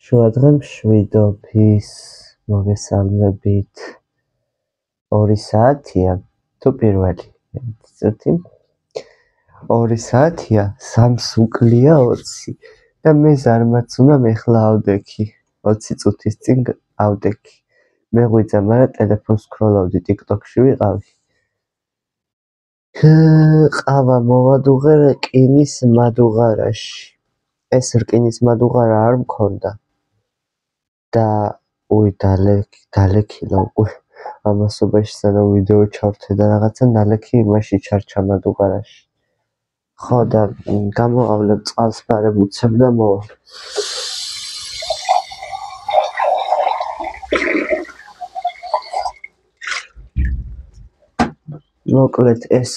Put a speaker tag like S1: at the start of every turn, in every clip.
S1: შუადღე მშვიდობის მოგესალმებით 2 საათია თუ პირველი წუთი 2 საათია 3 უკლია 20 და მე ზარმაც უნდა მეხლა ავდექი 20 წუთის წინ ავდექი მე ღვიძა მაგრამ ტელეფონს სკროლავდი TikTok-ში ვიყავი ყავა მოვადუღე რკინის მადუღარაში ეს რკინის მადუღარა არ მქონდა და დალექილა უკვე ამასობაში სანამ ვიდეო ჩავრთე და რაღაცა ნალექი იმაში ჩარჩა მადუღარაში ხო და გამოვავლებ წყალს ბარემ უცებ და მოვა მოკლედ ეს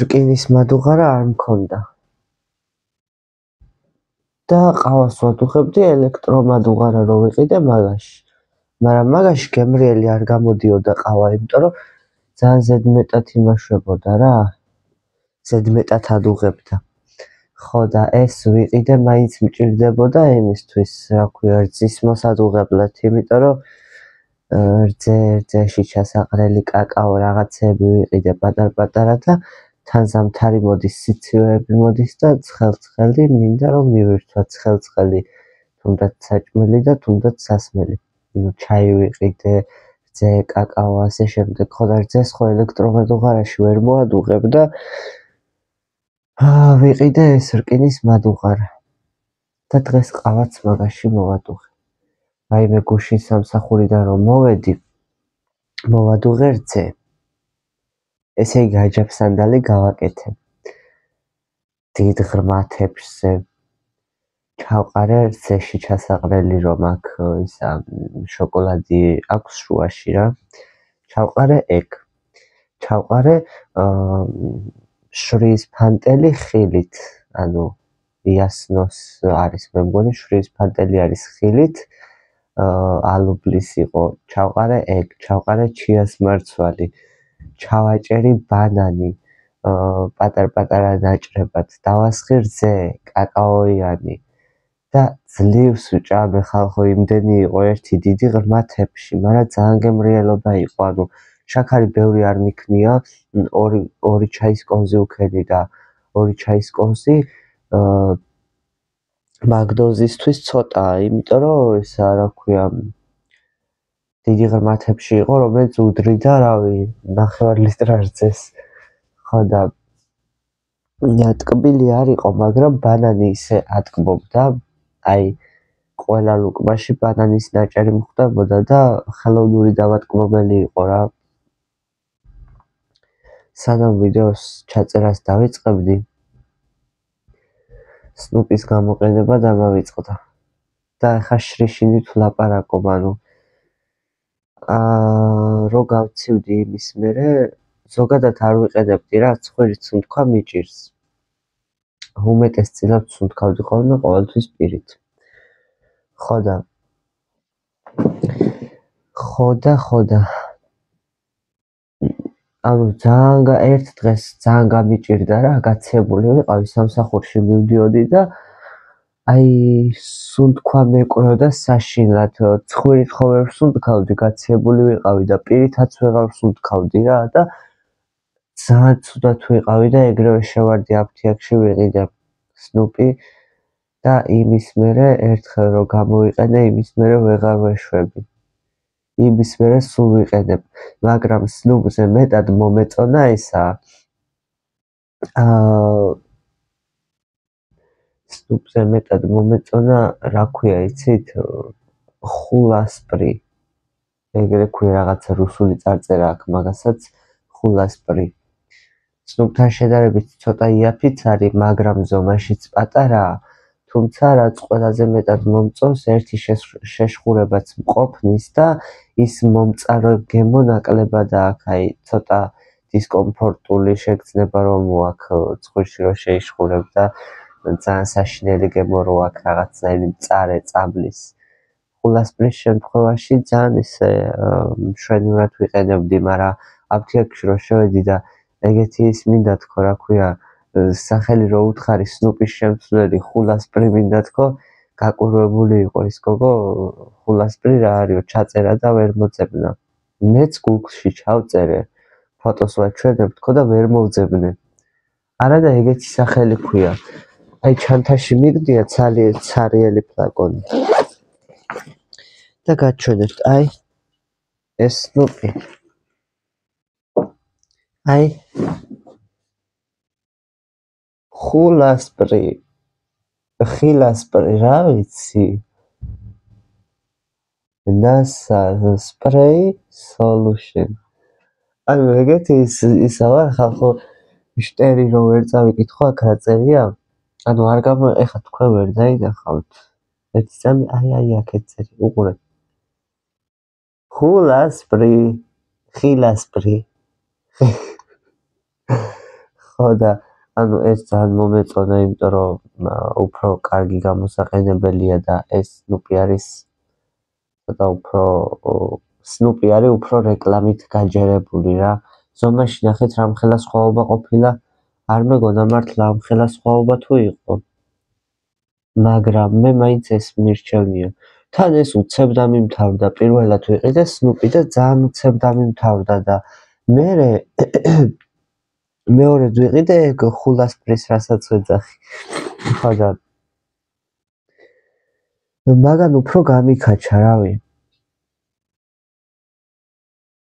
S1: რკინის მადუღარა არ მქონდა და ყავას ვადუღებდი ელექტრომადუღარა რო ვიყიდე მაგაში მაგრამ მაგაში გემრიელი არ გამოდიოდა ყავა იმიტომ რომ ძალიან ზედმეტად იმაშვებოდა რა ზედმეტად ადუღებდა ხო და ეს ვიყიდე მაინც მჭირდებოდა იმისთვის რა ქვია რძის მოსადუღებლად იმიტომ რომ რძეში ჩასაყრელი კაკაო რაღაცები ვიყიდე პატარ-პატარა და თან ზამთარი მოდის სიცივეები მოდის და ცხელ-ცხელი მინდა რომ მივირთვა ცხელ-ცხელი თუნდაც საჭმელი და თუნდაც სასმელი ჩაი ვიყიდე რძე კაკაო ასე შემდეგ ხო და რძეს ხო ელექტრომადუღარაში ვერ მოადუღებ და ვიყიდე ეს რკინის მადუღარა და დღეს ყავაც მაგაში მოვადუღე რაიმე გუშინ სამსახურიდან რომ მოვედი მოვადუღე რძე ესე იგი აჯაფსანდალი გავაკეთე დიდ ღრმა თეფშზე ჩავყარე რძეში ჩასაყრელი რომ აქ ისა შოკოლადი აქვს შუაში რა ჩავყარე ეგ ჩავყარე შრის ფანტელი ხილით ანუ იასნოს არის მე მგონი შრის ფანტელი არის ხილით ალუბლის იყო ჩავყარე ეგ ჩავყარე ჩიას მარცვალი ჩავაჭერი ბანანი პატარ-პატარა ნაჭრებად დავასხი რძე კაკაოიანი და ძლივს ვჭამე ხალხო იმდენი იყო ერთი დიდი ღრმა თეფში მაგრამ ძალიან გემრიელობა იყო ანუ შაქარი ბევრი არ მიქნია ორი ჩაის კონზი უქენი და ორი ჩაის კონზი მაგდოზისთვის ცოტაა იმიტომ რომ ისა რა ქვია დიდი ღრმა თეფში იყო რომელიც უდრიდა რავი 9 ლიტრ რძეს ხო და ტკბილი არ იყო მაგრამ ბანანი ისე ატკბობდა აი ყველა ლუკმაში ბანანის ნაჭერი მხვდებოდა და ხელოვნური დავატკბობელი იყო რა სანამ ვიდეოს ჩაწერას დავიწყებდი სნუპის გამოყენება დამავიწყდა და ახლა შრიშინით ვლაპარაკობ ანუ რო გავცივდი იმის მერე ზოგადად არ ვიყენებდი რა ცხვირიც უთქვა მიჭირს უმეტესწილად უთქავდი ხოლმე ყოველთვის პირით ხო და ანუ ძალიან ერთ დღეს ძალიან გამიჭირდა რა გაცებული ვიყავი სამსახურში მივდიოდი და აი სუნთქვა მეკვროდა საშინლად ცხვირით ხო ვერ სუნთქავდი გაცებული ვიყავი და პირითაც ვეღარ სუნთქავდი რა და ძალიან ცუდად ვიყავი და ეგრევე შევარდი აფთიაქში ვიყიდე სნუპი და იმის მერე ერთხელ რო გამოვიყენე იმის მერე ვეღარ ვეშვები იმის მერე სულ ვიყენებ მაგრამ სნუპზე მეტად მომეწონა ისა სნუპზე მეტად მომეწონა რა ქვია იცით ხულასპრი ეგრე ქვია რაღაცა რუსული წარწერა აქვს მაგასაც ხულასპრი სნუპთან შედარებით ცოტა იაფიც არის მაგრამ ზომაშიც პატარაა თუმცა რაც ყველაზე მეტად მომწონს ერთი შეშხურებაც მყოფნის და ის მომწარო გემო ნაკლებად აქვს აი ცოტა დისკომფორტული შეგრძნება რომ აქვს ცხვირში რო შეიშხურებ და ძალიან საშინელი გემო რო აქვს რაღაცნაირი მწარე წაბლის ხულასპრის შემთხვევაში ძალიან ისე მშვენივრად ვიყენებდი მაგრამ აფთიაქში რო შევედი და ეგეთი ის მინდა თქო რა ქვია სახელი რო უთხარი სნუპის შემცვლელი ხულასპრი მინდა თქო გაკურვებული იყო ის გოგო ხულასპრი რა არისო ჩაწერა და ვერ მოწებნა მეც Google-ში ჩავწერე ფოტოს ვაჩვენებ თქო და ვერ მოვძებნე არა და ეგეთი სახელი ქვია აი ჩანთაში მიგდია ცარიელი ფლაკონი და გაჩვენებთ აი ეს სნუპი აი ხილასპრი რა ვიცი NASA spray solution ანუ ეგეთი ისაა ხალხო შტერი რო ვერ წავიკითხო აქ რა წერია ანუ არ გამო ეხა თქვენ ვერ დაინახავთ ერთი წამი აი აქეთ წერი უყურეთ ხილასპრი ხოდა ანუ ეს ძალიან მომეწონა იმიტომ რომ უფრო კარგი გამოსაყენებელია და ეს სნუპი არის და სნუპი არის უფრო რეკლამით გაჯერებული რა ზომაში ნახეთ რამხელა სხვაობა ყოფილა არ მეგონა მართლა ამხელა სხვაობა თუ იყო მაგრამ მე მაინც ეს მირჩევნია თან ეს უცებ დამიმთავრდა პირველად ვიყიდე სნუპი და ძალიან უცებ დამიმთავრდა და მეორედ ვიყიდე ეგ ხულასპრის რასაც ვეძახი ხოდა მაგან უფრო გამიქაჩა რავი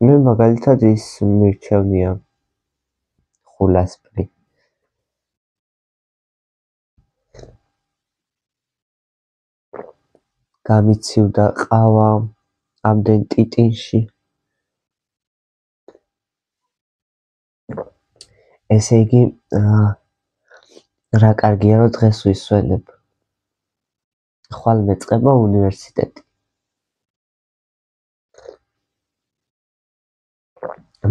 S1: მე მაგალითად ის მირჩევნია ხულასპრი გამიცივდა ყავა ამდენ ტიტინში ესე იგი რა კარგია რომ დღეს ვისვენებ ხვალ მეწყება უნივერსიტეტი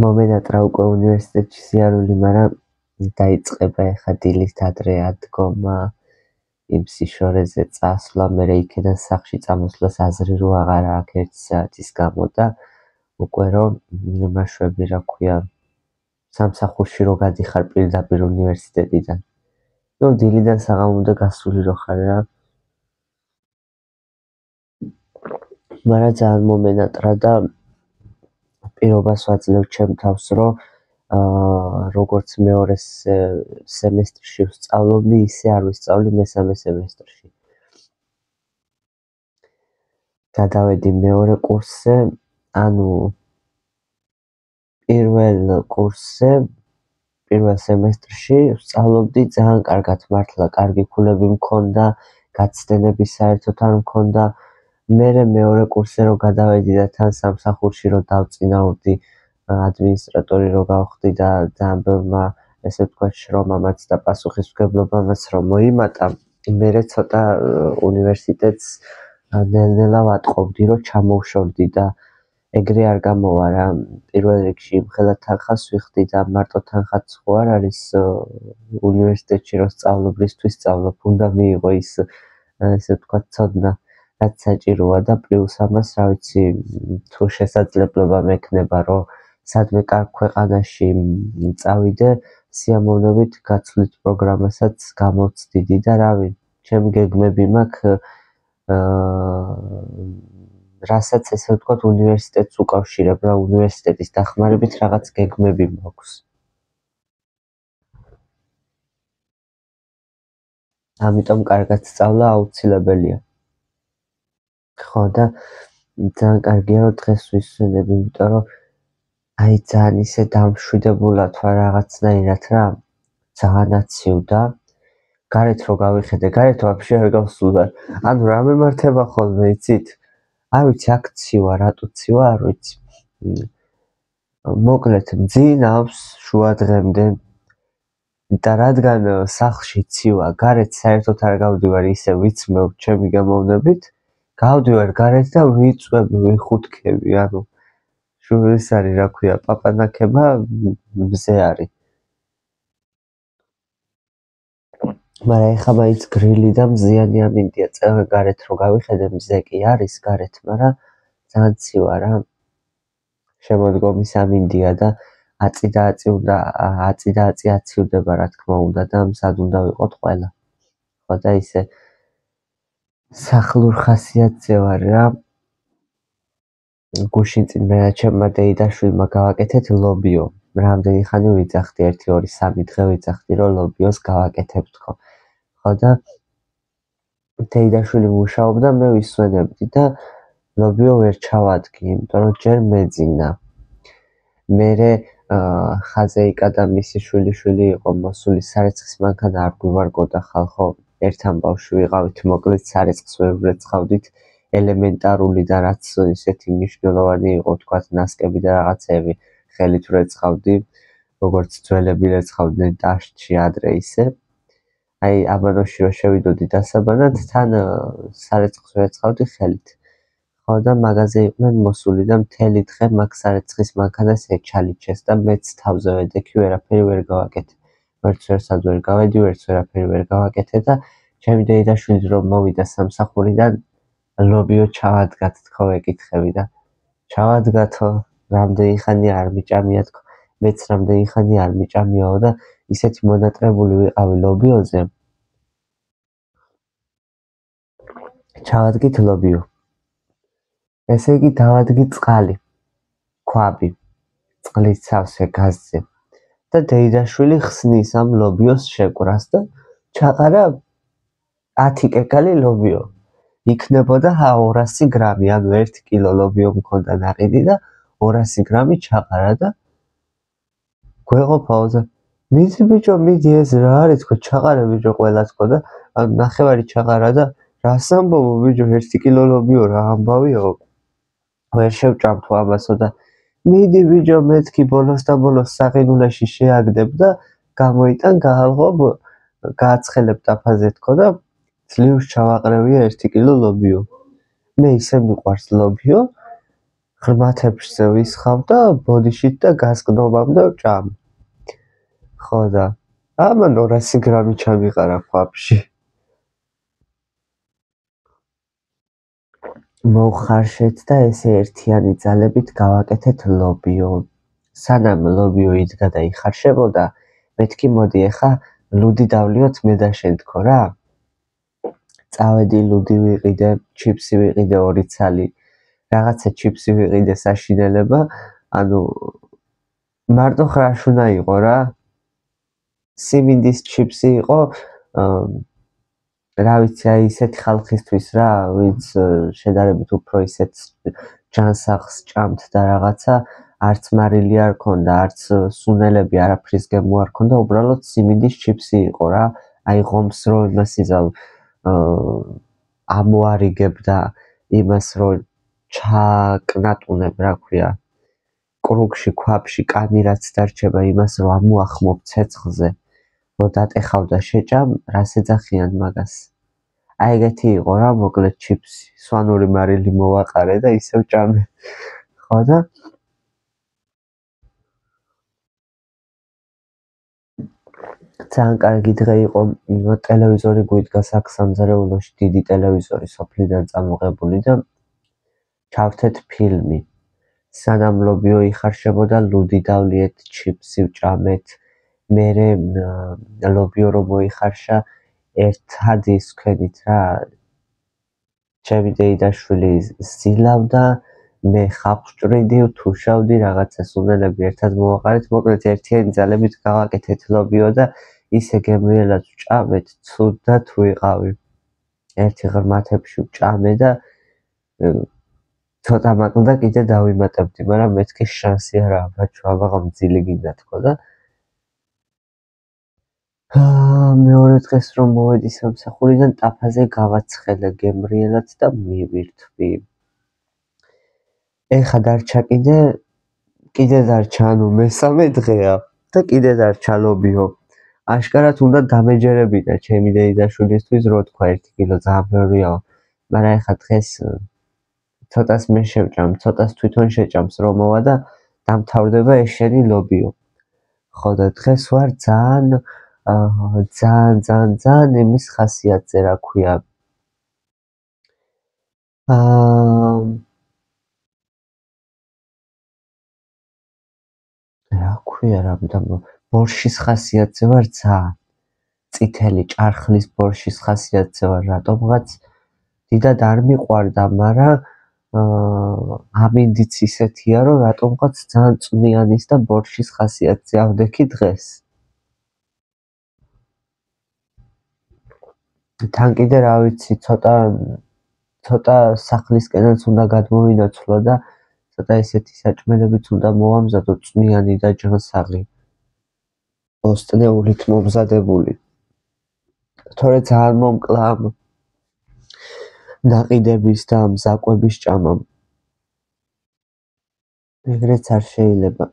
S1: მომენატრა უკვე უნივერსიტეტში სიარული მაგრამ დაიწყება ეხა დილით ადრე ადგომა იმ სიშორეზე წასვლა მერე იქიდან სახლში წამოსვლას აზრი რო აღარა აქვს 1 საათის გამო და უკვე რომ მაშვები რა ქვია სამსახურში რო გადიხარ პირდაპირ უნივერსიტეტიდან ნუ დილიდან საღამომდე გასული რო ხარ რა მაგრამ ძალიან მომენატრა და პირობას ვაძლევ ჩემ თავს რომ როგორც მეორე სემესტრში ვსწავლობდი ისე არ ვისწავლი მესამე სემესტრში გადავედი მეორე კურსზე ანუ პირველ სემესტრში ვსწავლობდი ძალიან კარგად მართლა კარგი ქულები მქონდა გაცდენები საერთოდ არ მქონდა მერე მეორე კურსზე რო გადავედი და თან სამსახურში რო დავწინაურდი ადმინისტრატორი რო გავხდი და ძალიან ბევრმა ესე ვთქვათ შრომამაც და პასუხისმგებლობამაც რომ მოიმატა მერე ცოტა უნივერსიტეტს ნელ-ნელა ვატყობდი რომ ჩამოვშორდი და ეგრე არ გამოვა რა პირველ რიგში იმხელა თანხას ვიხდი და მარტო თანხაც ხო არ არის უნივერსიტეტში რო სწავლობლისთვის სწავლობ უნდა მიიღო ის ესე ვთქვათ ცოდნა რაც საჭიროა და პლუს ამას რა ვიცი თუ შესაძლებლობა მექნება რომ სადმე კარგ ქვეყანაში წავიდე სიამოვნებით გაცვლით პროგრამასაც გამოვცდიდი და რავი ჩემი გეგმები მაქვს რასაც ესე ვთქვათ უნივერსიტეტს უკავშირებ რა უნივერსიტეტის დახმარებით რაღაც გეგმები მაქვს ამიტომ კარგად სწავლა აუცილებელია ხო და ძალიან კარგია რომ დღეს ვისვენებ იმიტომ რომ აი ძალიან ისე დამშვიდებულად ვარ რაღაცნაირად რა ძალიან აცივდა გარეთ რო გავიხედე გარეთ ვაფშე არ გავსულარ ანუ რა მემართება ხოლმე იცით არ ვიცი აქ ცივა რატო ცივა არ ვიცი მოკლედ მძინავს შუა დღემდე და რადგან სახლში ცივა გარეთ საერთოდ არ გავდივარ ისე ვიცმევ ჩემი გამოვნებით გავდივარ გარეთ და ვიწვევი ვიხუთქები ანუ შურის არის რა ქვია პაპანაკება მზე არის მაგრამ ეხა მაინც გრილი და მზიანი ამინდია წელს გარეთ რო გავიხედე მზე კი არის გარეთ მაგრამ ძალიან ცივა რა შემოდგომის ამინდია და აწი და აწი აციუდება რა თქმა უნდა და მზად უნდა ვიყოთ ყველა. ხო და ისე სახლურ ხასიათზე ვარ რა. გუშინ წინ მე და ჩემმა დეიდაშვილმა გავაკეთეთ ლობიო. რამდენი ხანი ვიძახდი 1 2 3 დღე ვიძახდი რომ ლობიოს გავაკეთებ თქო. ხო და დეიდაშვილი მუშაობდა მე ვისვენებდი და ლობიო ვერ ჩავადგი, იმიტომ რომ ჯერ მეძინა. მერე ხაზე იკადა მისი შვილიშვილი იყო მოსული სარეცხის მანქანა არ გვივარგოდა ხალხო. ერთთან ბავშვი ვიყავით, მოკლედ სარეცხს ვერ ვრეცხავდით. ელემენტარული და რაც ისეთი მნიშვნელოვანი იყო, თქვათ, ნასკები და რაღაცები ხელით ვრეცხავდი, როგორც ძველები რეცხავდნენ დაშტში ადრე ისე. აი, აბანოში რომ შევიდოდი დასაბანად, თან სარეცხს ვრეცხავდი ხელით. ხო და მაღაზე იყვნენ მოსული და მთელი დღე მაგ სარეცხის მანქანას ეჩალიჩეს და მეც თავზე ვედექი, ვერაფერი ვერ გავაკეთე. ვერც ვერსად ვერ გავედი, ვერც ვერაფერი ვერ გავაკეთე და ჩემი დეიდაშვილი რომ მოვიდა სამსახურიდან ლობიო ჩავადგათ თქო ეკითხები და ჩავადგათო რამდენი ხანი არ მიჭამია თქო მეც რამდენი ხანი არ მიჭამიაო და ისეთი მონატრებული ვიყავი ლობიოზე ჩავადგით ლობიო ესე იგი დავადგი წყალი ქვაბი წყლის სავსე გაზზე და დეიდაშვილი ხსნის ამ ლობიოს შეკვრას და ჩაყარა 10 კეკალი ლობიო იქნებოდა 200 გრამი, ანუ 1 კილო ლობიო მქონდა ნაყიდი და 200 გრამი ჩაყარა და გვეყოფაო და მიდი ბიჭო, მიდი ეს რა არის თქო, ჩაყარა ბიჭო ყველა თქო და ნახევარი ჩაყარა და რას ამბობ ბიჭო 1 კილო ლობიო რა ამბავიო ვერ შევჭამთო ამასო და მიდი ბიჭო მეთქი ბოლოს და ბოლოს საყინულეში შეაგდებ და გამოიტან გაალღობ გააცხელებ დაფაზე თქო და ძლივს ჩავაყრევია 1 კილო ლობიო. მე ისე მიყვარს ლობიო, ღრმათებში ვისხავ და ბოდიშით და გასკნობამდე ვჭამ. ხო და ამან 200 გრამი ჩამიყარა ქვაბში. მოვხარშეთ და ესე ერთიანი ძალებით გავაკეთეთ ლობიო. სანამ ლობიო იდგა და იხარშებოდა, მეთქი მოდი ახლა ლუდი დავლიოთ მე და შენ თქო რა. წავედი ლუდი ვიყიდე, ჩიფსი ვიყიდე 2 ცალი. რაღაცა ჩიფსი ვიყიდე საშინელება, ანუ მარტო ხრაშუნა იყო რა. სიმინდის ჩიფსი იყო, რა ვიცი, აი ისეთი ხალხისთვის რა, ვინც შედარებით უფრო ისეთ ჯანსაღს ჭამთ და რაღაცა არც მარილი არ ქონდა, არც სუნელები არაფრის გემო არ ქონდა, უბრალოდ სიმინდის ჩიფსი იყო რა. აი ღომს რო იმას იზავ ამოარიგებ და იმას რო ჩაკნატუნებ, რა ქვია, კრუგში, ქვაბში, კანი რაც დარჩება, იმას რო ამოახმობ ცეცხლზე, რო დატეხავ და შეჭამ, რას ეძახიან მაგას. აი ეგეთი იყო რა, მოკლედ ჩიფსი, სვანური მარილი მოვაყარე და ისევ ჭამე. ხო და ძალიან კარგი დღე იყო, ტელევიზორი გვიდგა აქ სამზარეულოში, დიდი ტელევიზორი სოფლიდან წამოღებული და ჩავთეთ ფილმი. სანამ ლობიო იხარშებოდა, ლუდი დავლიეთ, ჩიფსი ვჭამეთ. მერე ლობიო რომ მოიხარშა, ერთად ის ვქენით რა, ჩემი დეიდაშვილი ზილავდა, მე ხაფს ჭრიდი, თუშავდი, რაღაცა სუნელები ერთად მოვაყარეთ, მოკლედ ერთიანი ძალებით გავაკეთეთ ლობიო და ისე გემრიელად ვჭამეთ, ცუდად ვიყავი. ერთი ღრმათებში ვჭამე და ცოტა მაკლდა კიდე დავიმატებდი, მაგრამ მეთქი შანსი არაა, ბაჩო, აბაღა მძილი გინდა თქო და მეორე დღეს რომ მოვედი სამსახურიდან, ტაფაზე გავაცხელე გემრიელად და მივირთვი. ეხა დარჩა კიდე დარჩა, ანუ მესამე დღეა და კიდე დარჩა ლობიო. აშკარად უნდა დამეჯერებინა ჩემი დეიდაშვილისთვის, რო თქვა 1 კილო ძალიან ბევრიაო, მაგრამ ეხა დღეს ცოტას მე შევჭამ, ცოტას თვითონ შეჭამს რომ მოვა და დამთავრდება ეს შენი ლობიო. ხო და დღეს ვარ ძალიან იმის ხასიათზე, რა ქვია. რა ქვია ბორშის ხასიათზე ვარ ძალიან წითელი ჭარხლის ბორშის ხასიათზე ვარ რატომღაც დიდად არ მიყვარდა მაგრამ ამინდიც ისეთია რომ რატომღაც ძალიან წვნიანის და ბორშის ხასიათზე ავდექი დღეს თან კიდე რა ვიცი ცოტა სახლისკენაც უნდა გადმოვინაცვლა და ცოტა ესეთი საჭმელებიც უნდა მოვამზადო წვნიანი და ჯანსაღი ოსტნეულით მომზადებული თორე ძალიან მომკლა ნაყიდების და მზაკვების ჭამამ ეგრეც არ შეიძლება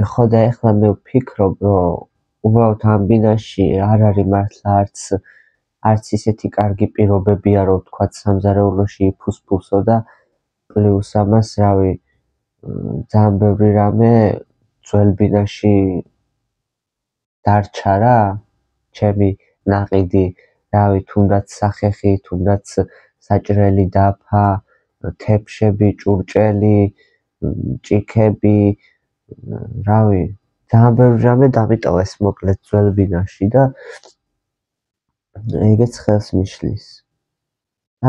S1: ხო და ეხლა მე ვფიქრობ რომ უბრალოდ ამ ბინაში არ არის მართლა არც ისეთი კარგი პირობებია რომ თქვა სამზარეულოში იფუსფუსო და პლუს ამას რავი ძალიან ბევრი რამე ძველ ბინაში დარჩა რა ჩემი ნაყიდი რავი თუნდაც სახეხი თუნდაც საჭრელი დაფა თეფშები ჭურჭელი ჭიქები რავი ძალიან ბევრი რამე დამიტოვეს მოკლედ ძველ ბინაში და ეგეც ხელს მიშლის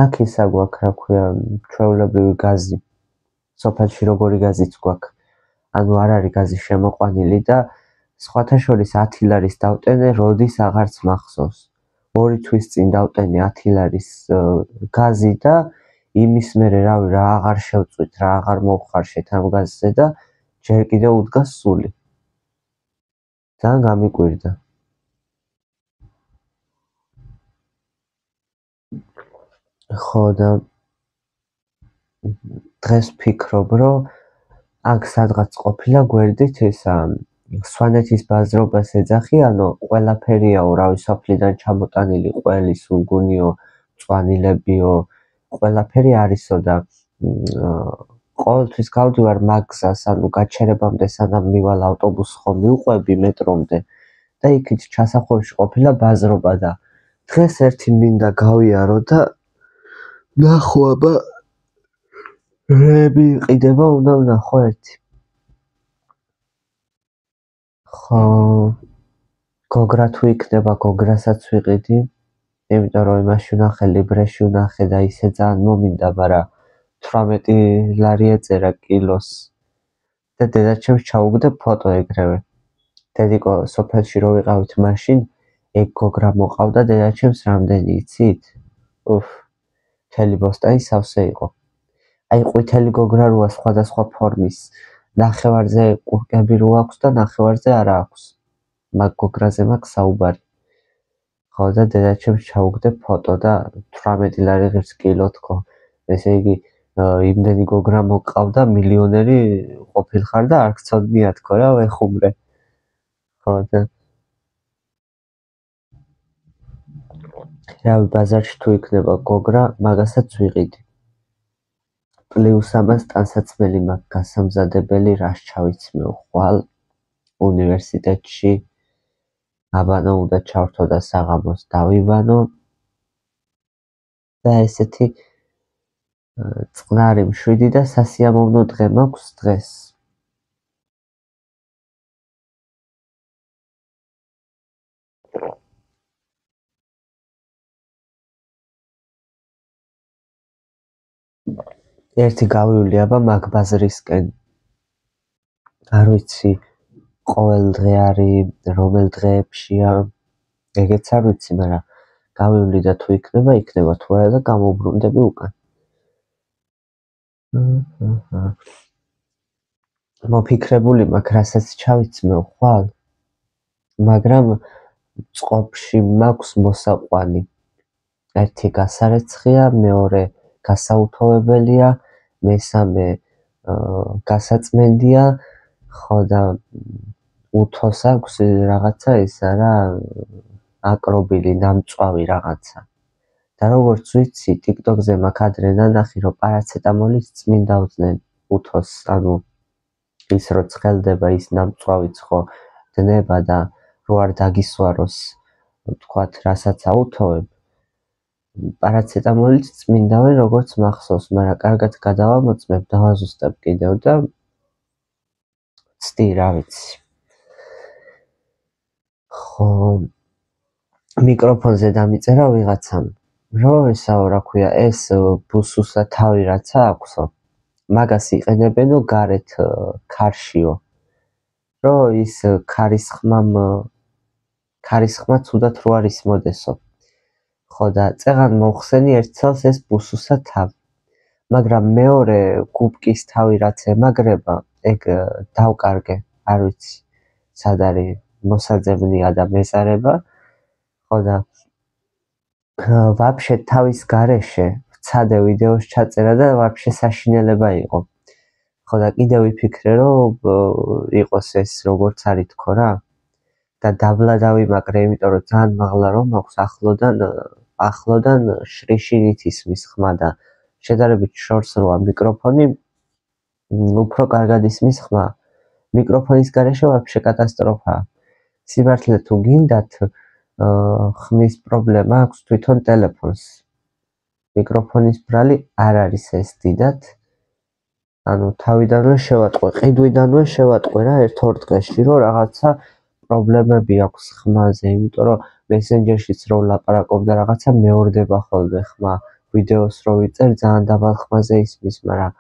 S1: აქ ისა გვაქვს რა ქვია ჩვეულებრივი გაზი სოფელში როგორი გაზიც გვაქვს ანუ არ არის გაზი შემოყვანილი და სხვათა შორის 10 ლარის დავტენე როდის აღარც მახსოვს 2 თვის წინ დავტენე 10 ლარის გაზი და იმის მერე რავი რა აღარ შევწვით რა აღარ მოვხარშეთ ამ გაზზე და ჯერ კიდევ უდგას სული ძალიან გამიკვირდა ხო და დღეს ვფიქრობ რომ აქ სადღაც ყოფილა გვერდით ესა სვანეთის ბაზრობას ეძახიანო ყველაფერიაო რავი სოფლიდან ჩამოტანილი ყველი სულგუნიო წვანილებიო ყველაფერი არისო და ყოველთვის გავდივარ მაგზას ანუ გაჩერებამდე სანამ მივალ ავტობუსს ხომ მივყვები მეტრომდე და იქით ჩასახვევში ყოფილა ბაზრობა და დღეს ერთი მინდა გავიარო და ნახო აბა რები ყიდება უნდა ვნახო ერთი ხო გოგრა თუ იქნება გოგრასაც ვიყიდი იმიტომ რომ იმაში ვნახე ლიბრეში ვნახე და ისე ძალიან მომინდა მაგრამ 18 ლარი ეწერა კილოს და დედაჩემს ჩაუგდე ფოტო ეგრევე დედიკო სოფელში რო ვიყავით მაშინ ეგ გოგრა მოყავდა დედაჩემს რამდენი იცით უფ მთელი ბოსტანი სავსე იყო აი ყვითელი გოგრა როა სხვადასხვა ფორმის ნახევარზე კურკები რო აქვს და ნახევარზე არა აქვს მაგ გოგრაზე მაქვს საუბარი ხო და დედაჩემს ჩაუგდე ფოტო და 18 ლარი ღირს კილო თქო ესე იგი იმდენი გოგრა მოყავდა მილიონერი ყოფილხარ და არ გწოდნია თქო რა ვეხუმრე ხო და რავი ბაზარში თუ იქნება გოგრა მაგასაც ვიყიდი პლუს ამას ტანსაცმელი მაქვს გასამზადებელი რას ჩავიცმევ ხვალ უნივერსიტეტში აბანო უნდა ჩავრთო და საღამოს დავიბანო და ესეთი წყნარი მშვიდი და სასიამოვნო დღე მაქვს დღეს ერთი გავივლი აბა მაგ ბაზრისკენ არ ვიცი ყოველ დღე არის რომელ დღეებშია ეგეც არ ვიცი მაგრამ გავივლი და თუ იქნება თუ არა და გამოვბრუნდები უკან მოფიქრებული მაქვს რასაც ჩავიცმევ ხვალ მაგრამ წყობაში მაქვს მოსაყვანი ერთი გასარეცხია მეორე გასაუთოვებელია მესამე გასაწმენდია ხო და უთოს აქვს რაღაცა ისა რა აკრობილი ნამწვავი რაღაცა და როგორც ვიცი TikTok-ზე მაქვს ადრე ნანახი რომ პარაცეტამოლის წმინდავდნენ უთოს ანუ ის რო ცხელდება ის ნამწვავიც ხო დნება და რო არ დაგისვაროს თქვათ რასაც აუთოვებ პარაცეტამოლიც წმინდავენ როგორც მახსოვს, მაგრამ კარგად გადავამოწმებ, დავაზუსტებ კიდევ და ვცდი რა ვიცი. ხო მიკროფონზე დამიწერა ვიღაცამ, რომ ესაო რა ქვია, ეს ბუსუსა თავი რაცა აქვსო. მაგას იყენებენო გარეთ ქარშიო. რომ ის ქარისხმა ცუდად რო არ ისმოდესო. ხო და წეღან მოხსენი ერთ წელს ეს ბუსუსა თავი. მაგრამ მეორე გუბკის თავი რაც ემაგრება, ეგ დავკარგე, არ ვიცი, სად არის მოსაძებნია და მეზარება. ხო და ვაფშე თავის გარეშე ვცადე ვიდეოს ჩაწერა და ვაფშე საშინელება იყო. ხო და კიდევ ვიფიქრე, რომ იყოს ეს როგორც არის თქო რა. და დაბლა დავიმაგრე, იმიტომ რომ ძალიან მაღლა რომ მაქვს ახლოდან შრიშინით ისმის ხმა და შედარებით შორს როა მიკროფონი უფრო კარგად ისმის ხმა. მიკროფონის გარეშე ვაფშე კატასტროფაა. სიმართლე თუ გინდათ ხმის პრობლემა აქვს თვითონ ტელეფონს. მიკროფონის ბრალი არ არის ეს დიდად. ანუ თავიდანვე შევატყვე, ყიდვიდანვე შევატყვე რა ერთ-ორ დღეში, რომ რაღაცა პრობლემები აქვს ხმაზე, იმიტომ რომ მესენჯერშიც რო ვლაპარაკობ და რაღაცა მეორდება ხოლმე ხმა. ვიდეოს რო ვიწერ ძალიან დაბალ ხმაზე ისმის, მაგრამ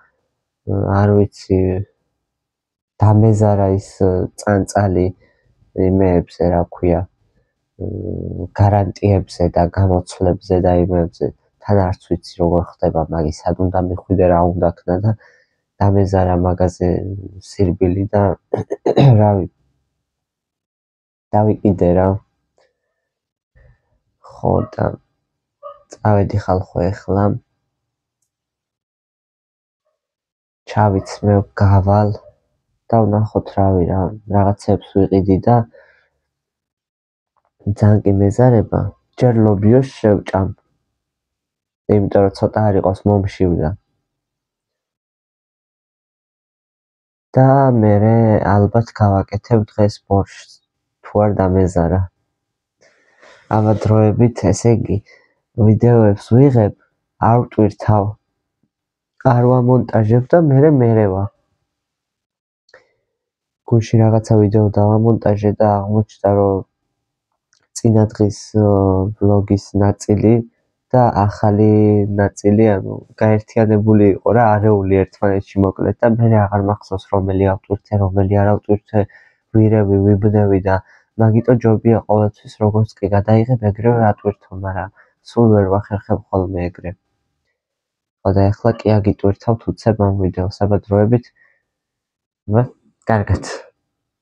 S1: არ ვიცი დამეზარა ის წანწალი იმეებზე, რა ქვია, გარანტიებზე და გამოცვლებზე და იმებზე. თან არც ვიცი როგორ ხდება მაგის, სად უნდა მიხვიდე, რა უნდა ქნა და დამეზარა მაგაზე სირბილი და რავი დავიკიდე რა. ხო და წავედი ხალხო ეხლა. ჩავიცმევ, გავალ და ვნახოთ რავი რა, რაღაცებს ვიყიდი და ძალიან კი მეზარება, ჯერ ლობიოს შევჭამ. იმიტომ რომ ცოტა არ იყოს მომშივდა. და მერე ალბათ გავაკეთებ დღეს ბორშს, თუ არ დამეზარა. ამა დროებით, ესე იგი, ვიდეოებს ვიღებ, არ ვტვირთავ. არ ვამონტაჟებ და მერევა. გუშინ რაღაცა ვიდეო დავამონტაჟე და აღმოჩნდა, რომ წინა დღის ვლოგის ნაწილი და ახალი ნაწილი, ანუ გაერთიანებული იყო რა, არეული ერთმანეთში მოკლედ და მე აღარ მახსოვს რომელი ავტვირთე, რომელი არ ავტვირთე, ვირევი, ვიბნევი და მაგიტო ჯობია ყოველთვის როგორც კი გადაიღებ, ეგრევე ატვირთო, მაგრამ სულ ვერ ვახერხებ ხოლმე ეგრე. ხო და ეხლა კი აგიტვირთავ თუცებ ამ ვიდეოს, აბა დროებით. კარგად.